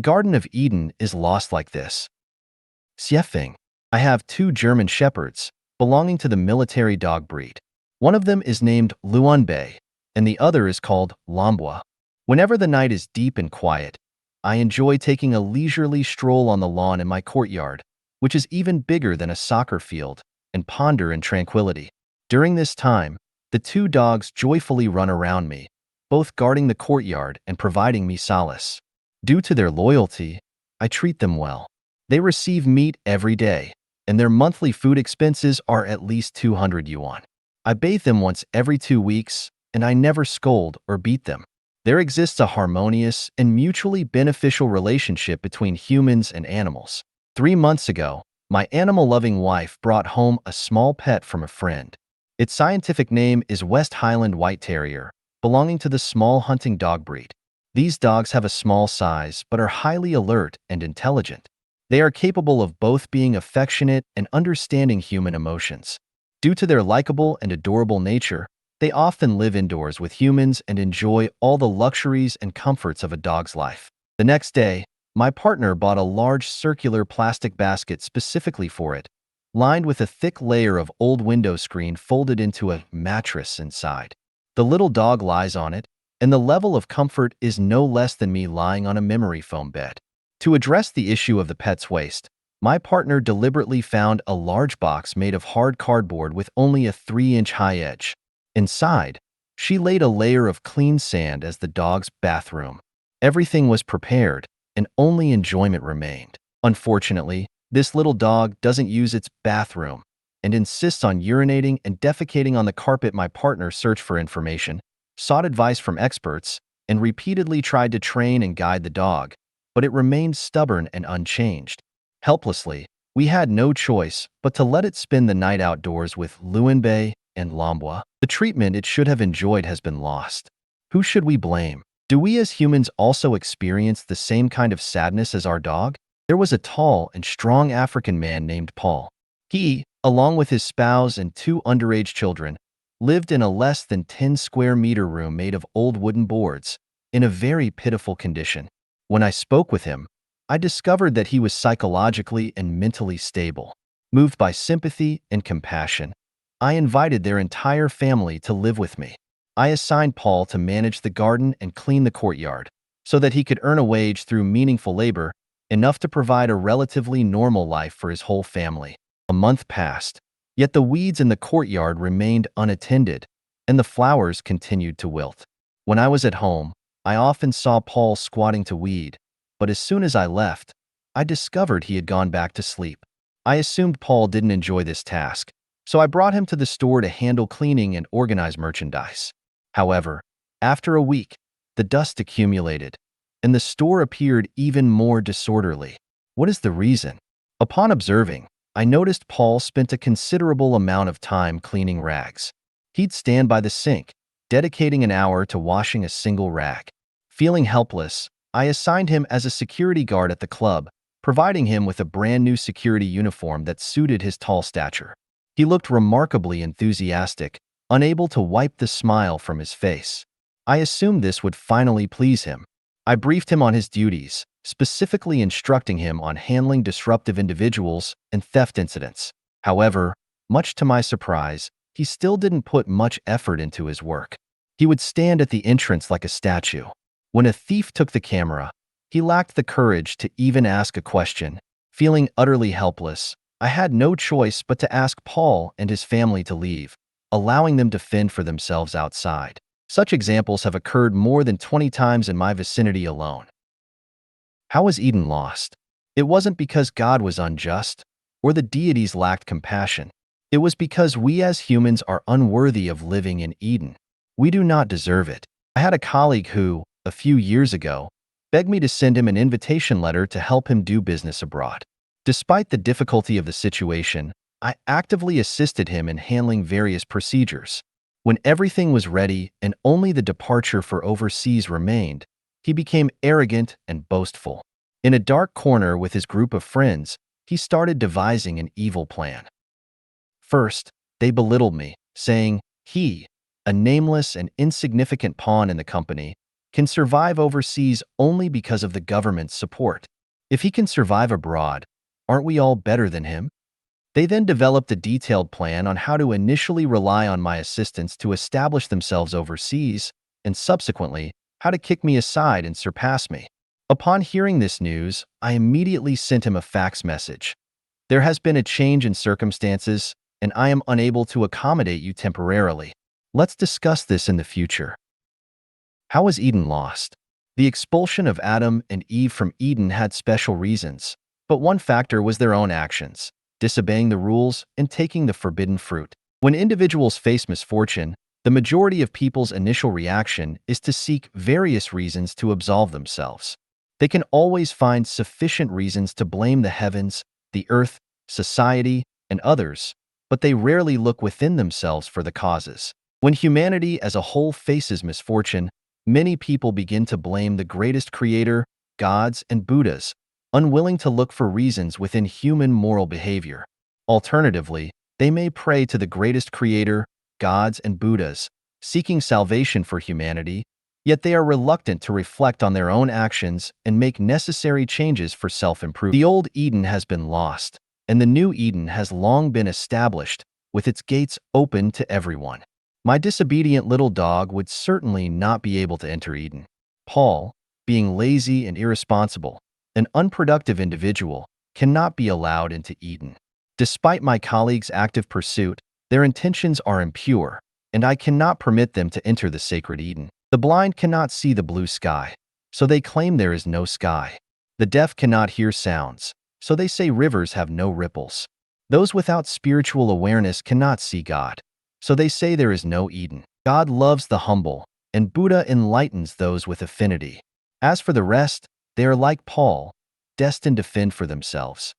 Garden of Eden is lost like this. Xiefeng. I have two German shepherds, belonging to the military dog breed. One of them is named Luanbei, and the other is called Lambua. Whenever the night is deep and quiet, I enjoy taking a leisurely stroll on the lawn in my courtyard, which is even bigger than a soccer field, and ponder in tranquility. During this time, the two dogs joyfully run around me, both guarding the courtyard and providing me solace. Due to their loyalty, I treat them well. They receive meat every day, and their monthly food expenses are at least 200 yuan. I bathe them once every 2 weeks, and I never scold or beat them. There exists a harmonious and mutually beneficial relationship between humans and animals. 3 months ago, my animal-loving wife brought home a small pet from a friend. Its scientific name is West Highland White Terrier, belonging to the small hunting dog breed. These dogs have a small size but are highly alert and intelligent. They are capable of both being affectionate and understanding human emotions. Due to their likable and adorable nature, they often live indoors with humans and enjoy all the luxuries and comforts of a dog's life. The next day, my partner bought a large circular plastic basket specifically for it, lined with a thick layer of old window screen folded into a mattress inside. The little dog lies on it, and the level of comfort is no less than me lying on a memory foam bed. To address the issue of the pet's waste, my partner deliberately found a large box made of hard cardboard with only a 3-inch high edge. Inside, she laid a layer of clean sand as the dog's bathroom. Everything was prepared, and only enjoyment remained. Unfortunately, this little dog doesn't use its bathroom and insists on urinating and defecating on the carpet. My partner searched for information, sought advice from experts, and repeatedly tried to train and guide the dog, but it remained stubborn and unchanged. Helplessly, we had no choice but to let it spend the night outdoors with Luanbei and Lambua. The treatment it should have enjoyed has been lost. Who should we blame? Do we as humans also experience the same kind of sadness as our dog? There was a tall and strong African man named Paul. He, along with his spouse and two underage children, lived in a less than 10 square meter room made of old wooden boards, in a very pitiful condition. When I spoke with him, I discovered that he was psychologically and mentally stable. Moved by sympathy and compassion, I invited their entire family to live with me. I assigned Paul to manage the garden and clean the courtyard, so that he could earn a wage through meaningful labor, enough to provide a relatively normal life for his whole family. A month passed, yet the weeds in the courtyard remained unattended, and the flowers continued to wilt. When I was at home, I often saw Paul squatting to weed, but as soon as I left, I discovered he had gone back to sleep. I assumed Paul didn't enjoy this task, so I brought him to the store to handle cleaning and organize merchandise. However, after a week, the dust accumulated, and the store appeared even more disorderly. What is the reason? Upon observing, I noticed Paul spent a considerable amount of time cleaning rags. He'd stand by the sink, dedicating an hour to washing a single rag. Feeling helpless, I assigned him as a security guard at the club, providing him with a brand new security uniform that suited his tall stature. He looked remarkably enthusiastic, unable to wipe the smile from his face. I assumed this would finally please him. I briefed him on his duties, specifically instructing him on handling disruptive individuals and theft incidents. However, much to my surprise, he still didn't put much effort into his work. He would stand at the entrance like a statue. When a thief took the camera, he lacked the courage to even ask a question. Feeling utterly helpless, I had no choice but to ask Paul and his family to leave, allowing them to fend for themselves outside. Such examples have occurred more than 20 times in my vicinity alone. How was Eden lost? It wasn't because God was unjust or the deities lacked compassion. It was because we as humans are unworthy of living in Eden. We do not deserve it. I had a colleague who, a few years ago, begged me to send him an invitation letter to help him do business abroad. Despite the difficulty of the situation, I actively assisted him in handling various procedures. When everything was ready and only the departure for overseas remained, he became arrogant and boastful. In a dark corner with his group of friends, he started devising an evil plan. First, they belittled me, saying he, a nameless and insignificant pawn in the company, can survive overseas only because of the government's support. If he can survive abroad, aren't we all better than him? They then developed a detailed plan on how to initially rely on my assistance to establish themselves overseas, and subsequently, how to kick me aside and surpass me. Upon hearing this news, I immediately sent him a fax message. There has been a change in circumstances, and I am unable to accommodate you temporarily. Let's discuss this in the future. How was Eden lost? The expulsion of Adam and Eve from Eden had special reasons, but one factor was their own actions, disobeying the rules and taking the forbidden fruit. When individuals face misfortune, the majority of people's initial reaction is to seek various reasons to absolve themselves. They can always find sufficient reasons to blame the heavens, the earth, society, and others, but they rarely look within themselves for the causes. When humanity as a whole faces misfortune, many people begin to blame the greatest creator, gods, and Buddhas, unwilling to look for reasons within human moral behavior. Alternatively, they may pray to the greatest creator, gods, and Buddhas, seeking salvation for humanity, yet they are reluctant to reflect on their own actions and make necessary changes for self-improvement. The old Eden has been lost, and the new Eden has long been established, with its gates open to everyone. My disobedient little dog would certainly not be able to enter Eden. Paul, being lazy and irresponsible, an unproductive individual, cannot be allowed into Eden. Despite my colleagues' active pursuit, their intentions are impure, and I cannot permit them to enter the sacred Eden. The blind cannot see the blue sky, so they claim there is no sky. The deaf cannot hear sounds, so they say rivers have no ripples. Those without spiritual awareness cannot see God, so they say there is no Eden. God loves the humble, and Buddha enlightens those with affinity. As for the rest, they are like Paul, destined to fend for themselves.